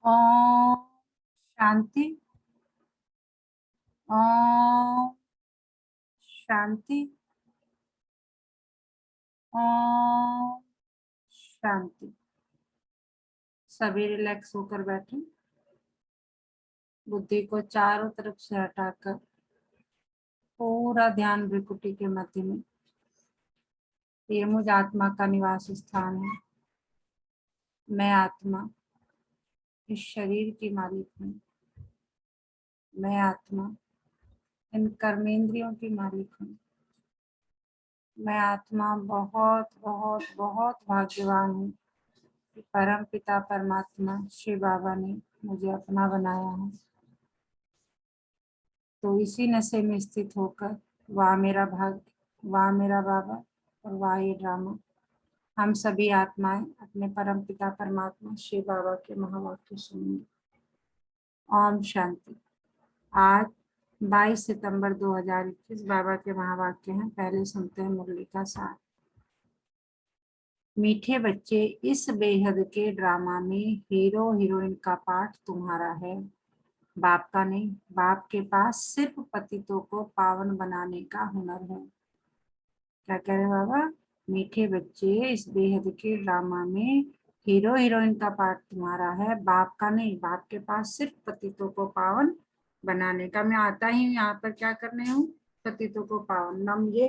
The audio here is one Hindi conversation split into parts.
ओम शांति। ओम शांति। ओम शांति। सभी रिलैक्स होकर बैठे, बुद्धि को चारों तरफ से हटाकर पूरा ध्यान भ्रिकुटी के मध्य में। ये मुझ आत्मा का निवास स्थान है। मैं आत्मा इस शरीर की मालिक हूँ। मैं आत्मा इन कर्मेंद्रियों की मालिक हूँ। मैं आत्मा बहुत बहुत बहुत भाग्यवान हूँ कि परम पिता परमात्मा शिव बाबा ने मुझे अपना बनाया है। तो इसी नशे में स्थित होकर वाह मेरा भाग्य, वाह मेरा बाबा और वाह ये ड्रामा, हम सभी आत्माएं अपने परम पिता परमात्मा शिव बाबा के महावाक्य सुनेंगे। ओम शांति। आज 22 सितंबर 2021 बाबा के महावाक्य हैं। पहले सुनते हैं मुरली का सार। मीठे बच्चे, इस बेहद के ड्रामा में हीरो हीरोइन का पार्ट तुम्हारा है, बाप का नहीं। बाप के पास सिर्फ पतितों को पावन बनाने का हुनर है। क्या कह रहे बाबा? मीठे बच्चे, इस बेहद के ड्रामा में हीरो हीरोइन का पार्ट तुम्हारा है, बाप का नहीं। बाप के पास सिर्फ पतितों को पावन बनाने का। मैं आता ही यहाँ पर क्या करने हूँ? पतितों को पावन। ना मुझे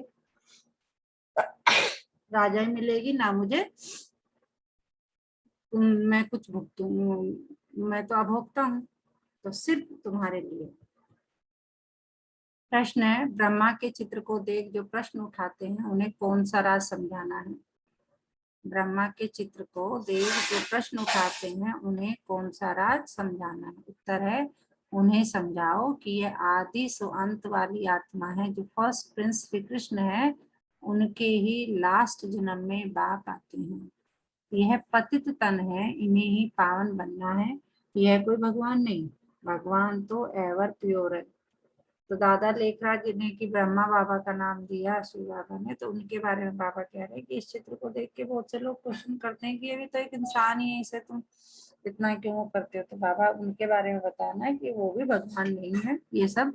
राजा ही मिलेगी, ना मुझे मैं कुछ भुगतू, मैं तो अभोक्ता हूँ। तो सिर्फ तुम्हारे लिए। प्रश्न है, ब्रह्मा के चित्र को देख जो प्रश्न उठाते हैं उन्हें कौन सा राज समझाना है? ब्रह्मा के चित्र को देख जो प्रश्न उठाते हैं उन्हें कौन सा राज समझाना है? उत्तर है, उन्हें समझाओ कि यह आदि सो अंत वाली आत्मा है। जो फर्स्ट प्रिंस श्री कृष्ण है, उनके ही लास्ट जन्म में बाप आते हैं। यह पतित तन है, इन्हें ही पावन बनना है। यह कोई भगवान नहीं, भगवान तो एवर प्योर है। तो दादा लेखराज जिन्हें कि ब्रह्मा बाबा का नाम दिया शिव बाबा ने, तो उनके बारे में बाबा कह रहे हैं कि इस चित्र को देख के बहुत से लोग क्वेश्चन करते हैं कि ये भी तो एक इंसान ही है, इसे तुम इतना क्यों करते हो? तो बाबा उनके बारे में बताना है कि वो भी भगवान नहीं है। ये सब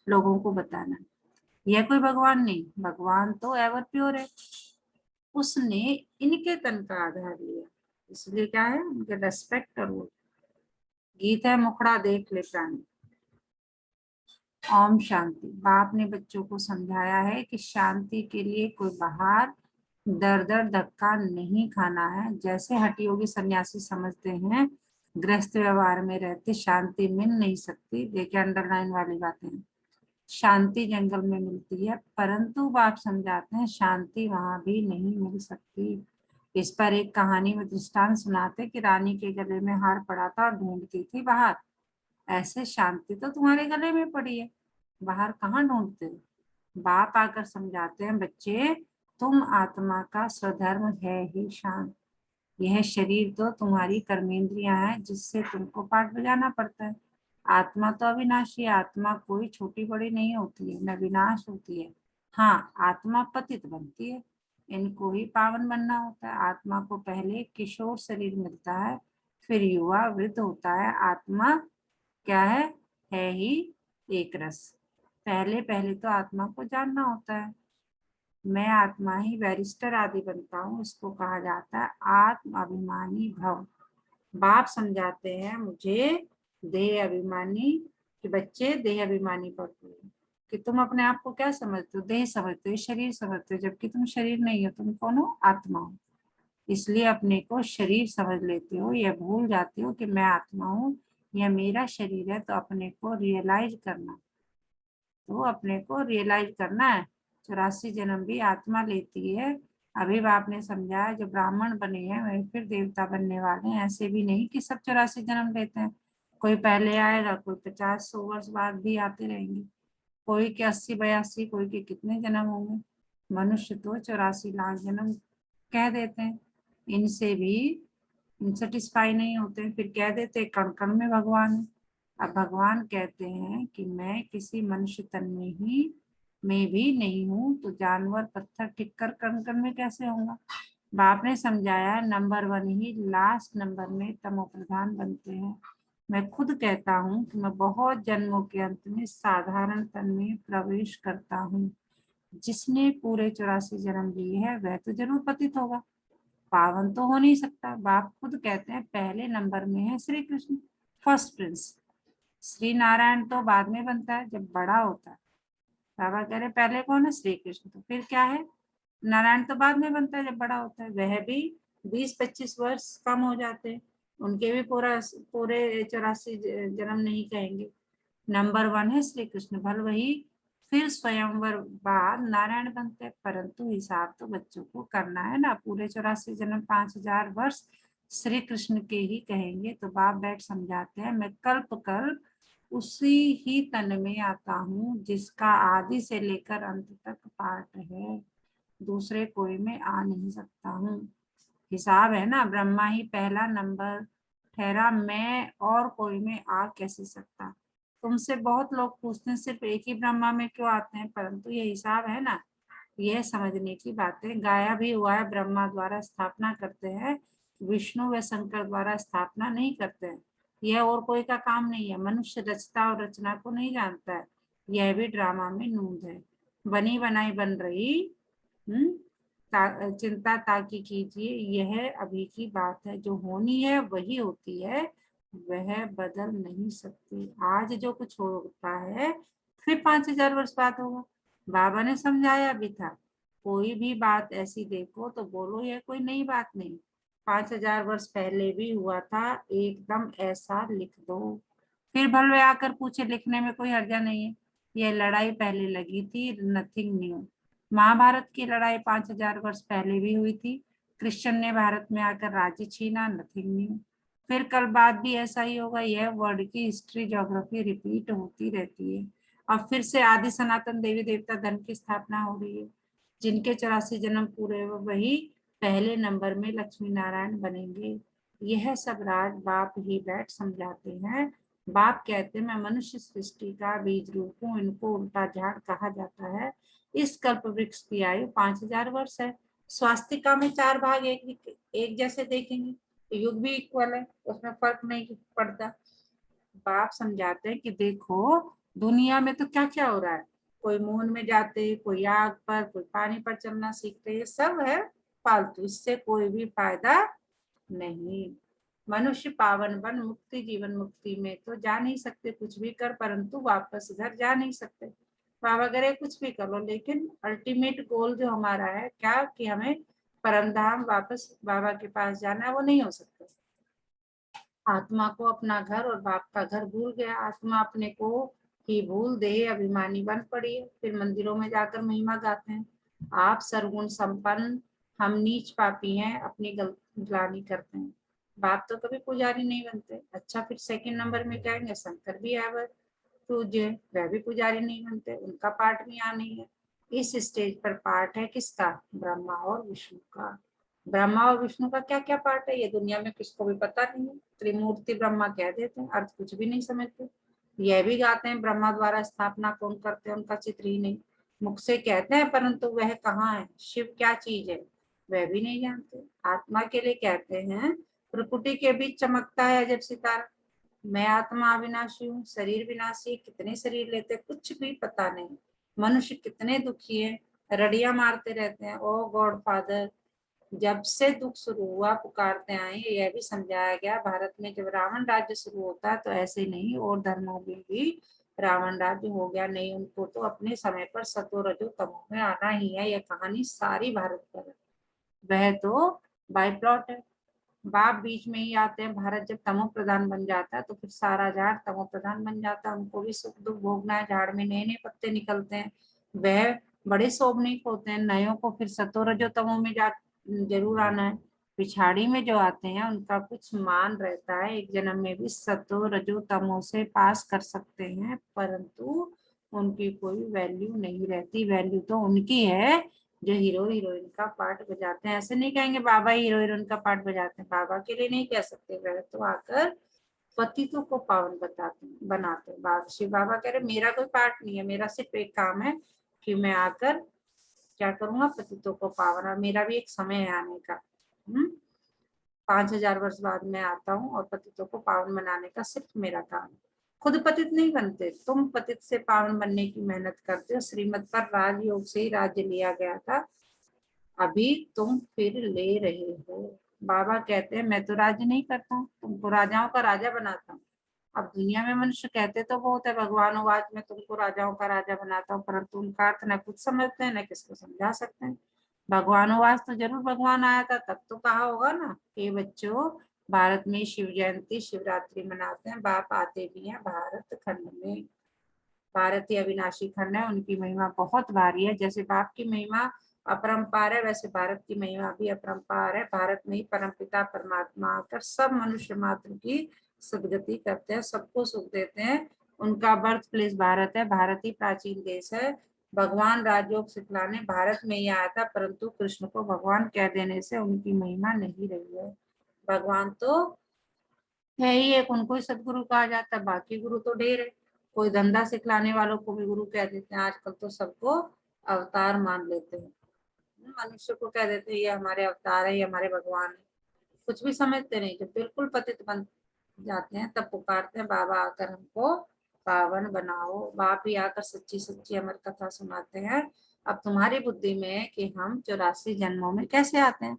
लोगों को बताना है। यह कोई भगवान नहीं, भगवान तो एवर प्योर है। उसने इनके तन का आधार लिया, इसलिए क्या है, उनके रेस्पेक्ट और वो। गीत है, मुखड़ा देख ले प्राणी। ओम शांति। बाप ने बच्चों को समझाया है कि शांति के लिए कोई बाहर दर दर धक्का नहीं खाना है। जैसे हठयोगी सन्यासी समझते हैं गृहस्थ व्यवहार में रहते शांति मिल नहीं सकती। देखिए अंडरलाइन वाली बातें, शांति जंगल में मिलती है, परंतु बाप समझाते हैं शांति वहां भी नहीं मिल सकती। इस पर एक कहानी में दृष्टांत सुनाते कि रानी के गले में हार पड़ा था और ढूंढती थी बाहर। ऐसे शांति तो तुम्हारे गले में पड़ी है, बाहर कहाँ ढूंढते हो? बाप आकर समझाते हैं, बच्चे तुम आत्मा का स्वधर्म है ही शांत। यह शरीर तो तुम्हारी कर्मेंद्रियां हैं जिससे तुमको पाठ बजाना पड़ता है। आत्मा तो अविनाशी है, आत्मा कोई छोटी बड़ी नहीं होती है, न विनाश होती है। हाँ, आत्मा पतित बनती है, इनको ही पावन बनना होता है। आत्मा को पहले किशोर शरीर मिलता है, फिर युवा वृद्ध होता है। आत्मा क्या है ही एक रस। पहले पहले तो आत्मा को जानना होता है। मैं आत्मा ही बैरिस्टर आदि बनता हूँ, इसको कहा जाता है आत्म अभिमानी भव। बाप समझाते हैं मुझे देह अभिमानी, कि बच्चे देह अभिमानी पढ़ते हो कि तुम अपने आप को क्या समझते हो? देह समझते हो, शरीर समझते हो, जबकि तुम शरीर नहीं हो। तुम कौन हो? आत्मा हो। इसलिए अपने को शरीर समझ लेते हो, यह भूल जाते हो कि मैं आत्मा हूँ, यह मेरा शरीर है। तो अपने को रियलाइज करना, तो अपने को रियलाइज करना है। 84 जन्म भी आत्मा लेती है। अभी आपने समझाया जो ब्राह्मण बने हैं वही फिर देवता बनने वाले हैं। ऐसे भी नहीं कि सब 84 जन्म लेते हैं। कोई पहले आएगा, कोई 50-100 वर्ष बाद भी आते रहेंगे, कोई के 80-82, कोई के कितने जन्म होंगे। मनुष्य तो 84 लाख जन्म कह देते हैं। इनसे भी सेटिस्फाई नहीं होते, फिर कह देते कण कण में भगवान है। अब भगवान कहते हैं कि मैं किसी मनुष्य तन में भी नहीं हूँ, तो जानवर पत्थर टिक्कर कण कण में कैसे होगा? बाप ने समझाया नंबर 1 ही लास्ट नंबर में तमो प्रधान बनते हैं। मैं खुद कहता हूँ कि मैं बहुत जन्मों के अंत में साधारण तन में प्रवेश करता हूँ। जिसने पूरे 84 जन्म लिए हैं वह तो जरूर पतित होगा, पावन तो हो नहीं सकता। बाप खुद कहते हैं पहले नंबर में है श्री कृष्ण, फर्स्ट प्रिंस। श्री नारायण तो बाद में बनता है जब बड़ा होता है। बाबा कह रहे पहले कौन है? श्री कृष्ण। तो फिर क्या है? नारायण तो बाद में बनता है जब बड़ा होता है। वह भी 20-25 वर्ष कम हो जाते हैं, उनके भी पूरे 84 जन्म नहीं कहेंगे। नंबर 1 है श्री कृष्ण, भल वही फिर स्वयंवर बाद नारायण बनते हैं, परंतु हिसाब तो बच्चों को करना है ना। पूरे 84 जन्म 5000 वर्ष श्री कृष्ण के ही कहेंगे। तो बाप बैठ समझाते हैं, मैं कल्प कल्प उसी ही तन में आता हूँ जिसका आदि से लेकर अंत तक पाठ है, दूसरे कोई में आ नहीं सकता हूँ। हिसाब है ना, ब्रह्मा ही पहला नंबर ठहरा, मैं और कोई में आ कैसे सकता। तुमसे बहुत लोग पूछते हैं सिर्फ एक ही ब्रह्मा में क्यों आते हैं, परंतु ये हिसाब है ना, यह समझने की बात है। गाया भी हुआ है, ब्रह्मा द्वारा स्थापना करते हैं, विष्णु व शंकर द्वारा स्थापना नहीं करते हैं। यह और कोई का काम नहीं है। मनुष्य रचता और रचना को नहीं जानता है, यह भी ड्रामा में नूंद है। बनी बनाई बन रही चिंता ताकि कीजिए, यह अभी की बात है। जो होनी है वही होती है, वह बदल नहीं सकती। आज जो कुछ होता है फिर 5000 वर्ष बाद होगा। बाबा ने समझाया भी था, कोई भी बात ऐसी देखो तो बोलो यह कोई नई बात नहीं, 5000 वर्ष पहले भी हुआ था, एकदम ऐसा लिख दो। फिर भलवे आकर पूछे, लिखने में कोई हर्जा नहीं है, यह लड़ाई पहले लगी थी, नथिंग न्यू। महाभारत की लड़ाई 5000 वर्ष पहले भी हुई थी, क्रिश्चियन ने भारत में आकर राज्य छीना, नथिंग न्यू। फिर कल बाद भी ऐसा ही होगा। यह वर्ल्ड की हिस्ट्री ज्योग्राफी रिपीट होती रहती है। अब फिर से आदि सनातन देवी देवता धर्म की स्थापना हो रही है, जिनके 84 जन्म पूरे हुए वही पहले नंबर में लक्ष्मी नारायण बनेंगे। यह सब राज बाप ही बैठ समझाते हैं। बाप कहते हैं मैं मनुष्य सृष्टि का बीज रूप हूँ, इनको उल्टा झाड़ कहा जाता है। इस कल्प वृक्ष की आयु 5000 वर्ष है। स्वास्तिका में 4 भाग एक जैसे देखेंगे तो युग भी इक्वल है, उसमें फर्क नहीं पड़ता। बाप समझाते हैं कि देखो दुनिया में तो क्या क्या हो रहा है, कोई मून में जाते, कोई आग पर, कोई पानी पर चलना सीखते, ये सब है फालतू, इससे कोई भी फायदा नहीं। मनुष्य पावन बन मुक्ति जीवन मुक्ति में तो जा नहीं सकते कुछ भी कर, परंतु वापस घर जा नहीं सकते। बाबा करे कुछ भी कर लो, लेकिन अल्टीमेट गोल जो हमारा है क्या कि हमें परम धाम वापस बाबा के पास जाना है, वो नहीं हो सकता। आत्मा को अपना घर और बाप का घर भूल गया, आत्मा अपने को ही भूल देह अभिमानी बन पड़ी है। फिर मंदिरों में जाकर महिमा गाते हैं, आप सर्वगुण संपन्न, हम नीच पापी हैं, अपनी ग्लानि करते हैं। बाप तो कभी पुजारी नहीं बनते। अच्छा, फिर सेकंड नंबर में कहेंगे शंकर भी है पूज्य, वह भी पुजारी नहीं बनते, उनका पाठ भी यहाँ नहीं है। इस स्टेज पर पाठ है किसका? ब्रह्मा और विष्णु का। ब्रह्मा और विष्णु का क्या क्या पाठ है ये दुनिया में किसको भी पता नहीं है। त्रिमूर्ति ब्रह्मा कह देते हैं, अर्थ कुछ भी नहीं समझते। यह भी गाते हैं ब्रह्मा द्वारा स्थापना कौन करते हैं, उनका चित्र ही नहीं, मुख से कहते हैं परंतु वह कहाँ है, शिव क्या चीज है वह भी नहीं जानते। आत्मा के लिए कहते हैं प्रकृति के बीच चमकता है अजब सितारा, मैं आत्मा अविनाशी हूँ, शरीर विनाशी, कितने शरीर लेते कुछ भी पता नहीं। मनुष्य कितने दुखी है, रड़िया मारते रहते हैं। ओ गॉड फादर, जब से दुख शुरू हुआ पुकारते आए, यह भी समझाया गया भारत में जब रावण राज्य शुरू होता है तो ऐसे नहीं और धर्मों में भी रावण राज्य हो गया नहीं, उनको तो अपने समय पर सतो रजो तमो में आना ही है। यह कहानी सारी भारत पर है, वह तो बाई प्लॉट है। बाप बीच में ही आते हैं। भारत जब तमो प्रधान बन जाता है तो फिर सारा झाड़ तमो प्रधान बन जाता है, उनको भी सुख दुख भोगना है, झाड़ में नए नए पत्ते निकलते हैं, वह बड़े शोभनीक होते हैं। नयों को फिर सतो रजो तमो में जा जरूर आना है। पिछाड़ी में जो आते हैं उनका कुछ मान रहता है, एक जन्म में भी सतो रजो तमो से पास कर सकते हैं, परंतु उनकी कोई वैल्यू नहीं रहती। वैल्यू तो उनकी है जो हीरो हीरोइन का पार्ट बजाते हैं। ऐसे नहीं कहेंगे बाबा हीरो हीरोइन का पार्ट बजाते हैं, बाबा के लिए नहीं कह सकते, वह तो आकर पतितों को पावन बताते हैं बनाते हैं। शिव बाबा कह रहे मेरा कोई पार्ट नहीं है, मेरा सिर्फ एक काम है कि मैं आकर क्या करूंगा, पतितों को पावन, और मेरा भी एक समय है आने का। 5000 वर्ष बाद मैं आता हूँ और पतितों को पावन बनाने का सिर्फ मेरा काम। खुद पतित नहीं बनते, तुम पतित से पावन बनने की मेहनत करते हो। श्रीमत पर राजयोग से ही राज्य लिया गया था, अभी तुम फिर ले रहे हो। बाबा कहते हैं मैं तो राज्य नहीं करता हूँ, तुमको राजाओं का राजा बनाता हूँ। अब दुनिया में मनुष्य कहते तो बहुत है, भगवान वाच में तुमको राजाओं का राजा बनाता हूँ, परंतु उनका अर्थ न कुछ समझते हैं न किसको समझा सकते हैं। भगवान वाच तो जरूर भगवान आया था तब तो कहा होगा ना कि बच्चों भारत में शिव जयंती शिवरात्रि मनाते हैं, बाप आते भी हैं भारत खंड में। भारत ही अविनाशी खंड है, उनकी महिमा बहुत भारी है। जैसे बाप की महिमा अपरंपार है, वैसे भारत की महिमा भी अपरंपार है। भारत में ही परमपिता परमात्मा आकर सब मनुष्य मात्र की सदगति करते हैं, सबको सुख देते हैं। उनका बर्थ प्लेस भारत है, भारत ही प्राचीन देश है। भगवान राजयोग सिखलाने भारत में ही आया था, परंतु कृष्ण को भगवान कह देने से उनकी महिमा नहीं रही है। भगवान तो है ही एक, उनको ही सदगुरु कहा जाता है, बाकी गुरु तो ढेर है। कोई धंधा सिखलाने वालों को भी गुरु कह देते हैं, आजकल तो सबको अवतार मान लेते हैं। मनुष्य को कह देते हैं ये हमारे अवतार है, ये हमारे भगवान है, कुछ भी समझते नहीं। जब बिल्कुल पतित बन जाते हैं तब पुकारते हैं बाबा आकर हमको पावन बनाओ। बाप ही आकर सच्ची सच्ची अमर कथा सुनाते हैं। अब तुम्हारी बुद्धि में है कि हम 84 जन्मों में कैसे आते हैं।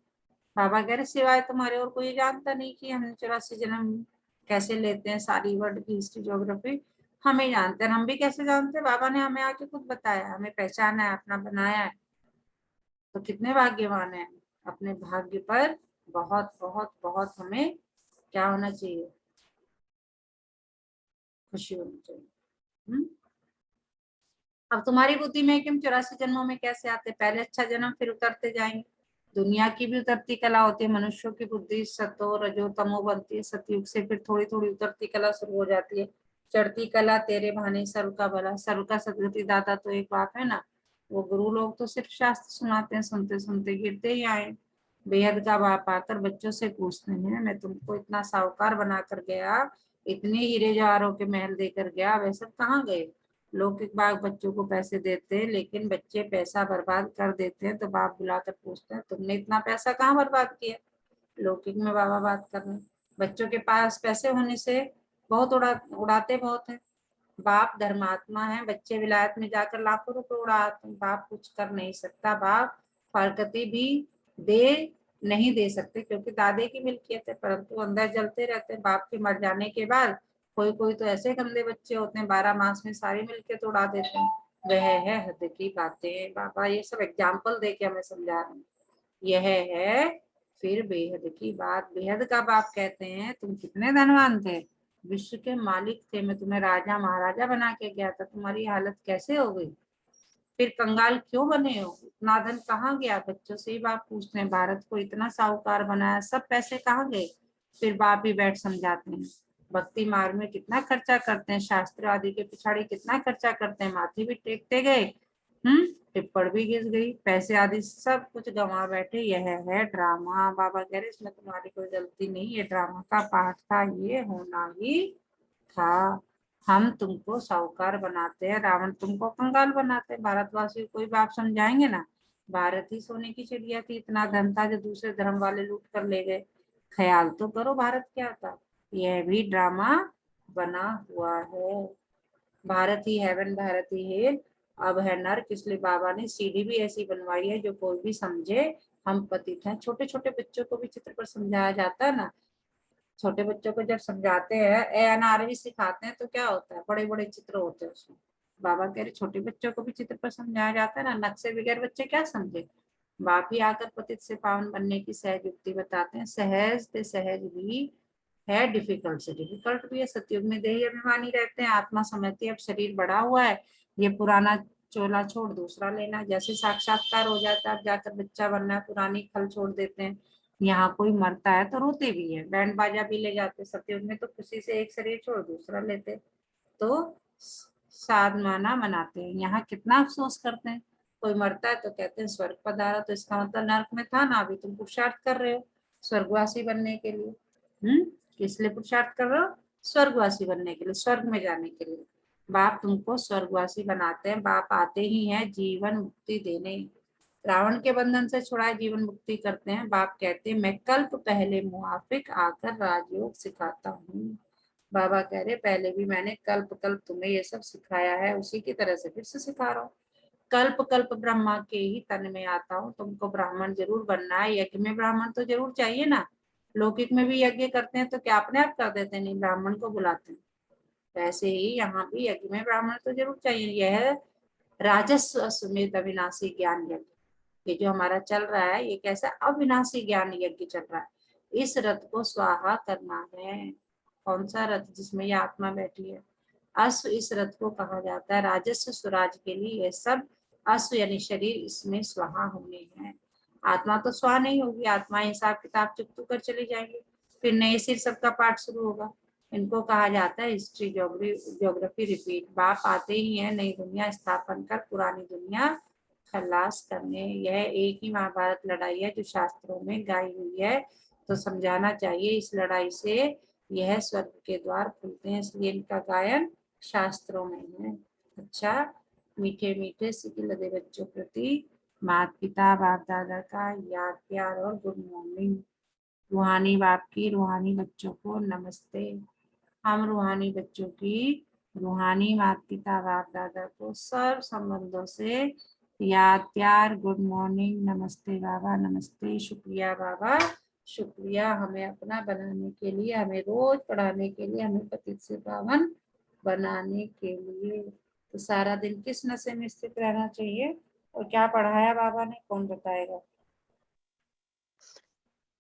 बाबा कह रहे सिवाय तुम्हारे और कोई जानता नहीं कि हमने 84 जन्म कैसे लेते हैं। सारी वर्ल्ड की हिस्ट्री ज्योग्राफी हम ही जानते हैं। हम भी कैसे जानते हैं, बाबा ने हमें आके खुद बताया, हमें पहचाना है, अपना बनाया है। तो कितने भाग्यवान है। अपने भाग्य पर बहुत बहुत बहुत हमें क्या होना चाहिए, खुशी होनी चाहिए। अब तुम्हारी बुद्धि में है कि हम 84 जन्मों में कैसे आते, पहले अच्छा जन्म फिर उतरते जाएंगे। दुनिया की भी उतरती कला होती है, मनुष्यों की बुद्धि सतो रजो तमो बनती है, सतयुग से फिर थोड़ी थोड़ी उतरती कला शुरू हो जाती है। चढ़ती कला तेरे भाने सर्व का भला, सर्व का सदगति दाता तो एक बाप है ना। वो गुरु लोग तो सिर्फ शास्त्र सुनाते हैं, सुनते सुनते गिरते ही आए। बेहद का बाप आकर बच्चों से पूछते हैं मैं तुमको इतना साहूकार बनाकर गया, इतने हीरे जवाहरों के महल देकर गया, वे सब कहाँ गए। लौकिक बाग बच्चों को पैसे देते हैं, लेकिन बच्चे पैसा बर्बाद कर देते हैं। तो बाप बुलाकर पूछते हैं तुमने इतना पैसा कहाँ बर्बाद किया। लौकिक में बाबा बात कर रहे हैं, बच्चों के पास पैसे होने से बहुत उड़ाते बहुत है। बाप धर्मात्मा है, बच्चे विलायत में जाकर लाखों रुपए उड़ाते हैं, बाप कुछ कर नहीं सकता। बाप फरकती भी दे नहीं दे सकते क्योंकि दादे की मिल्कियत है, परंतु अंदर जलते रहते हैं। बाप के मर जाने के बाद कोई कोई तो ऐसे गंदे बच्चे होते हैं 12 मास में सारी मिल्कियत उड़ा देते हैं। वह है हद की बातें। बाबा ये सब एग्जाम्पल दे के हमें समझा रहे हैं। यह है फिर बेहद की बात। बेहद का बाप कहते हैं तुम कितने धनवान थे, विश्व के मालिक थे, मैं तुम्हें राजा महाराजा बना के गया था, तुम्हारी हालत कैसे हो गई, फिर कंगाल क्यों बने हो, इतना धन कहाँ गया। बच्चों से ही बाप पूछते हैं भारत को इतना साहूकार बनाया, सब पैसे कहाँ गए। फिर बाप ही बैठ समझाते हैं भक्ति मार्ग में कितना खर्चा करते हैं, शास्त्र आदि के पिछाड़ी कितना खर्चा करते हैं, माथे भी टेकते गए, टिप्पण भी घिस गई, पैसे आदि सब कुछ गंवा बैठे। यह है ड्रामा। बाबा कह रहे इसमें तुम्हारी कोई गलती नहीं, ये ड्रामा का पार्ट था, ये होना ही था। हम तुमको साहूकार बनाते हैं, रावण तुमको कंगाल बनाते हैं। भारतवासी कोई बाप समझाएंगे ना। भारत ही सोने की चिड़िया थी, इतना धन था जो दूसरे धर्म वाले लूट कर ले गए। ख्याल तो करो भारत क्या था। यह भी ड्रामा बना हुआ है। भारत ही हेवन, भारत ही हेल, अब है नर्क। इसलिए बाबा ने सीढ़ी भी ऐसी बनवाई है जो कोई भी समझे हम पतित हैं। छोटे छोटे बच्चों को भी चित्र पर समझाया जाता है ना। छोटे बच्चों को जब समझाते हैं ए अनार भी सिखाते हैं तो क्या होता है, बड़े बड़े चित्र होते हैं उसमें। बाबा कह रहे छोटे बच्चों को भी चित्र पर समझाया जाता है ना, नक्शे बगैर बच्चे क्या समझे। बाप ही आकर पतित से पावन बनने की सहज युक्ति बताते हैं। सहज से सहज भी है, डिफिकल्ट से डिफिकल्ट भी है। सतयुग में देही अभिमानी रहते हैं, आत्मा समझती है अब शरीर बड़ा हुआ है, ये पुराना चोला छोड़ दूसरा लेना। जैसे साक्षात्कार हो जाता है अब जाकर बच्चा बनना है, पुरानी खल छोड़ देते हैं। यहाँ कोई मरता है तो रोते भी है, बैंड बाजा भी ले जाते। सतयुग में तो खुशी से एक शरीर छोड़ दूसरा लेते, तो साधमाना मनाते हैं। यहाँ कितना अफसोस करते हैं, कोई मरता है तो कहते हैं स्वर्ग पधारा, तो इसका मतलब नर्क में था ना, अभी तुम पुरुषार्थ कर रहे हो स्वर्गवासी बनने के लिए। किस लिए पुरुषार्थ कर रहे हो, स्वर्गवासी बनने के लिए, स्वर्ग में जाने के लिए। बाप तुमको स्वर्गवासी बनाते हैं, बाप आते ही हैं जीवन मुक्ति देने। रावण के बंधन से छुड़ाए जीवन मुक्ति करते हैं। बाप कहते हैं मैं कल्प पहले मुआफिक आकर राजयोग सिखाता हूँ। बाबा कह रहे पहले भी मैंने कल्प कल्प तुम्हें ये सब सिखाया है, उसी की तरह से फिर से सिखा रहा हूँ। कल्प कल्प ब्रह्मा के ही तन में आता हूँ। तुमको ब्राह्मण जरूर बनना है, यज्ञ में ब्राह्मण तो जरूर चाहिए ना। लौकिक में भी यज्ञ करते हैं तो क्या अपने आप कर देते हैं? नहीं, ब्राह्मण को बुलाते हैं। वैसे ही यहाँ भी यज्ञ में ब्राह्मण तो जरूर चाहिए। यह राजस्व अश्वमेध अविनाशी ज्ञान यज्ञ, ये जो हमारा चल रहा है ये कैसा अविनाशी ज्ञान यज्ञ चल रहा है। इस रथ को स्वाहा करना है। कौन सा रथ? जिसमें ये आत्मा बैठी है। अश्व इस रथ को कहा जाता है। राजस्व स्वराज के लिए ये सब अश्व यानी शरीर इसमें स्वाहा होने हैं। आत्मा तो स्वाहा नहीं होगी, आत्मा हिसाब किताब चुकतू कर चली जाएंगे, फिर नए सिर सबका पाठ शुरू होगा। इनको कहा जाता है हिस्ट्री ज्योग्राफी रिपीट। बाप आते ही है नई दुनिया स्थापन कर पुरानी दुनिया खलास करने। यह एक ही महाभारत लड़ाई है जो शास्त्रों में गाई हुई है, तो समझाना चाहिए इस लड़ाई से यह स्वर्ग के द्वार खुलते हैं, इसलिए इनका गायन शास्त्रों में है। अच्छा, मीठे मीठे सिक लदे बच्चों प्रति माता पिता बाप दादा का याद प्यार और गुड मॉर्निंग। रूहानी बाप की रूहानी बच्चों को नमस्ते। हम रूहानी बच्चों की रूहानी माता पिता बाप दादा को सर्व संबंधों से याद प्यार गुड मॉर्निंग, नमस्ते बाबा, नमस्ते, शुक्रिया बाबा, शुक्रिया हमें अपना बनाने के लिए, हमें रोज पढ़ाने के लिए, हमें पतित से पावन बनाने के लिए। तो सारा दिन किस नशे में स्थित रहना चाहिए और क्या पढ़ाया बाबा ने, कौन बताएगा?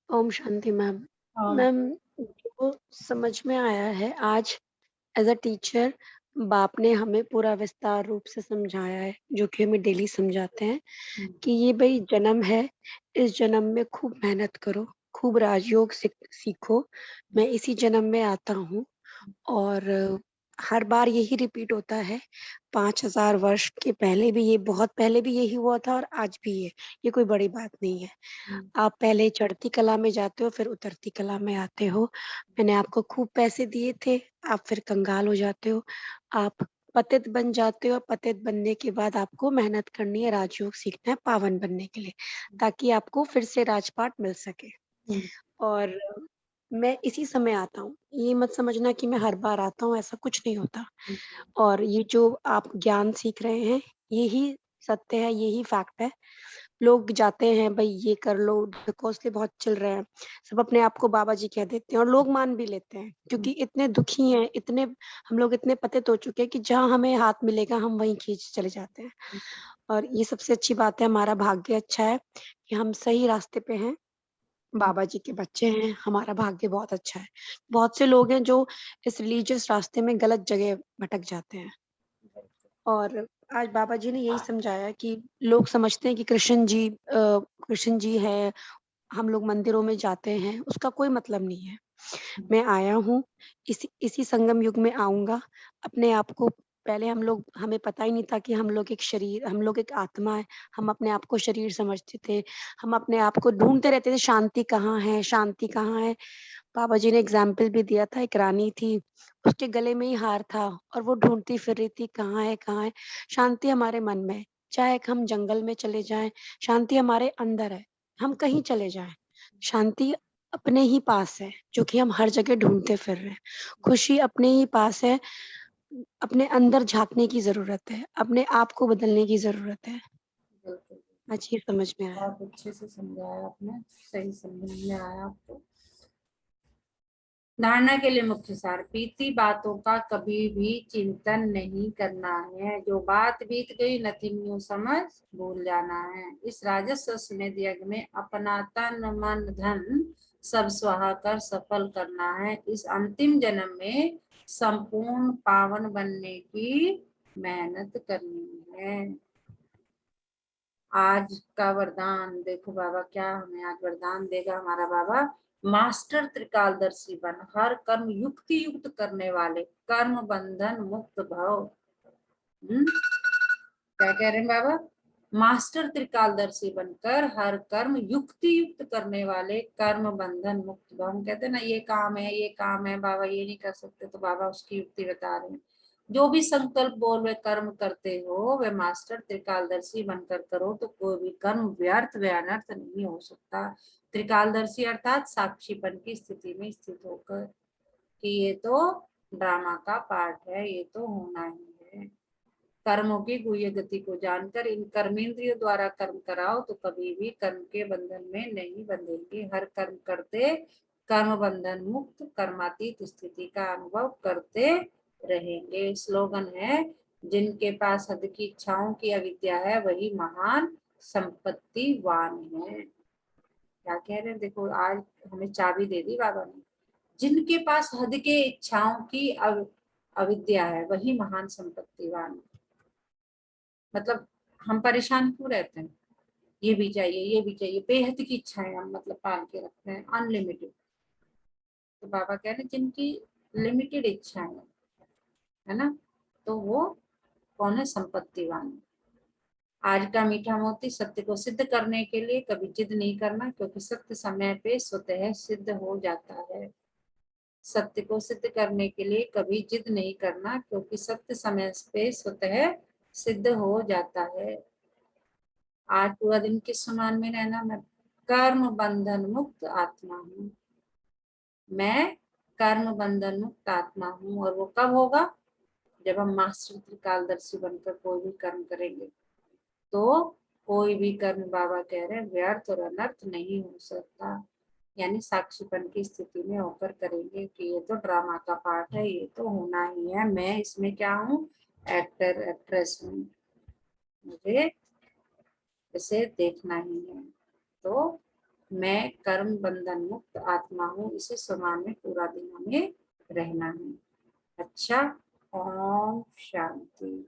ओम शांति मैम। हाँ। मैम, जो समझ में आया है आज एज अ टीचर, बाप ने हमें पूरा विस्तार रूप से समझाया है, जो कि हमें डेली समझाते हैं कि ये भाई जन्म है, इस जन्म में खूब मेहनत करो, खूब राजयोग सीखो। मैं इसी जन्म में आता हूँ और हर बार यही रिपीट होता है। 5000 वर्ष के पहले भी, ये बहुत पहले भी यही हुआ था और आज भी ये कोई बड़ी बात नहीं है। आप पहले चढ़ती कला में जाते हो, फिर उतरती कला में आते हो। मैंने आपको खूब पैसे दिए थे, आप फिर कंगाल हो जाते हो। आप पतित बन जाते हो, पतित बनने के बाद आपको मेहनत करनी है, राजयोग सीखना है पावन बनने के लिए, ताकि आपको फिर से राजपाट मिल सके। और मैं इसी समय आता हूँ, ये मत समझना कि मैं हर बार आता हूँ, ऐसा कुछ नहीं होता। और ये जो आप ज्ञान सीख रहे हैं, यही सत्य है, यही फैक्ट है। लोग जाते हैं, भाई ये कर लो, बिकॉज़ली बहुत चल रहे हैं, सब अपने आप को बाबा जी कह देते हैं और लोग मान भी लेते हैं, क्योंकि इतने दुखी हैं, इतने हम लोग इतने पतित हो चुके हैं कि जहाँ हमें हाथ मिलेगा हम वहीं खींच चले जाते हैं। और ये सबसे अच्छी बात है, हमारा भाग्य अच्छा है कि हम सही रास्ते पे हैं, बाबा जी के बच्चे हैं, हमारा भाग्य बहुत अच्छा है। बहुत से लोग हैं जो इस रिलीजियस रास्ते में गलत जगह भटक जाते हैं। और आज बाबा जी ने यही समझाया कि लोग समझते हैं कि कृष्ण जी है, हम लोग मंदिरों में जाते हैं, उसका कोई मतलब नहीं है। मैं आया हूँ, इसी संगम युग में आऊँगा। अपने आप को, पहले हमें पता ही नहीं था कि हम लोग एक आत्मा है। हम अपने आप को शरीर समझते थे। हम अपने आप को ढूँढते रहते थे, शांति कहाँ है, शांति कहाँ है? बाबा जी ने एग्ज़ाम्पल भी दिया था, एक रानी थी, उसके गले में ही हार था और वो ढूँढती फिर रही थी, कहाँ है, कहाँ है? शांति हमारे मन में है, चाहे हम जंगल में चले जाएँ, शांति हमारे अंदर है, हम कहीं चले जाएँ, शांति अपने ही पास है, जो कि हम हर जगह ढूँढते फिर रहे हैं। खुशी अपने ही पास है, अपने अंदर झाँकने की ज़रूरत है, अपने आप को बदलने की ज़रूरत है। बिल्कुल। आज ये समझ में आया। बहुत अच्छे से समझाया आपने, सही समझ में आया आपको। धारणा के लिए मुख्य सार, बीती बातों का कभी भी चिंतन नहीं करना है। जो बात बीत गई नथिंग न्यू समझ भूल जाना है। इस राजस्व समेत यज्ञ में अपना तन मन धन सब स्वाहा कर सफल करना है। इस अंतिम जन्म में संपूर्ण पावन बनने की मेहनत करनी है। आज का वरदान देखो बाबा क्या हमें आज वरदान देगा हमारा बाबा। मास्टर त्रिकालदर्शी बन, हर कर्म युक्ति युक्त करने वाले, कर्म बंधन मुक्त भव। क्या कह रहे हैं बाबा? मास्टर त्रिकालदर्शी बनकर हर कर्म युक्ति युक्त करने वाले, कर्म बंधन मुक्त भव। हम कहते हैं ना ये काम है, ये काम है बाबा, ये नहीं कर सकते, तो बाबा उसकी युक्ति बता रहे हैं। जो भी संकल्प बोल वे कर्म करते हो वे मास्टर त्रिकालदर्शी बनकर करो, तो कोई भी कर्म व्यर्थ व अनर्थ नहीं हो सकता। त्रिकालदर्शी अर्थात साक्षीपन की स्थिति में स्थित होकर कि ये तो ड्रामा का पार्ट है, ये तो होना ही है। कर्मों की गुह्य गति को जानकर इन कर्मेंद्रियों द्वारा कर्म कराओ तो कभी भी कर्म के बंधन में नहीं बंधेंगे। हर कर्म करते कर्म बंधन मुक्त कर्मातीत स्थिति का अनुभव करते रहेंगे। स्लोगन है, जिनके पास हद की इच्छाओं की अविद्या है वही महान संपत्तिवान है। क्या कह रहे हैं देखो, आज हमें चाबी दे दी बाबा ने। जिनके पास हद के इच्छाओं की अविद्या है वही महान संपत्तिवान है। मतलब हम परेशान क्यों रहते हैं, ये भी चाहिए ये भी चाहिए, बेहद की इच्छाएं हम मतलब पाल के रखते हैं, अनलिमिटेड। तो बाबा कह रहे हैं जिनकी लिमिटेड इच्छाएं है ना, तो वो कौन है, संपत्तिवान। आज का मीठा मोती, सत्य को सिद्ध करने के लिए कभी जिद नहीं करना, क्योंकि सत्य समय पे स्वतः सिद्ध हो जाता है। सत्य को सिद्ध करने के लिए कभी जिद नहीं करना, क्योंकि सत्य समय पे स्वतः सिद्ध हो जाता है। आज पूरा दिन किस समान में रहना, मैं कर्म बंधन मुक्त आत्मा हूँ, मैं कर्म बंधन मुक्त आत्मा हूँ। और वो कब होगा, जब हम मास्टर त्रिकालदर्शी बनकर कोई भी कर्म करेंगे। तो कोई भी कर्म बाबा कह रहे हैं व्यर्थ और अनर्थ नहीं हो सकता, यानी साक्षीपन की स्थिति में होकर करेंगे कि ये तो ड्रामा का पार्ट है, ये तो होना ही है, मैं इसमें क्या हूँ, एक्टर एक्ट्रेस हूँ, मुझे इसे देखना ही है। तो मैं कर्म बंधन मुक्त आत्मा हूँ, इसे स्वमान में पूरा दिन हमें रहना है। अच्छा, ओम शांति।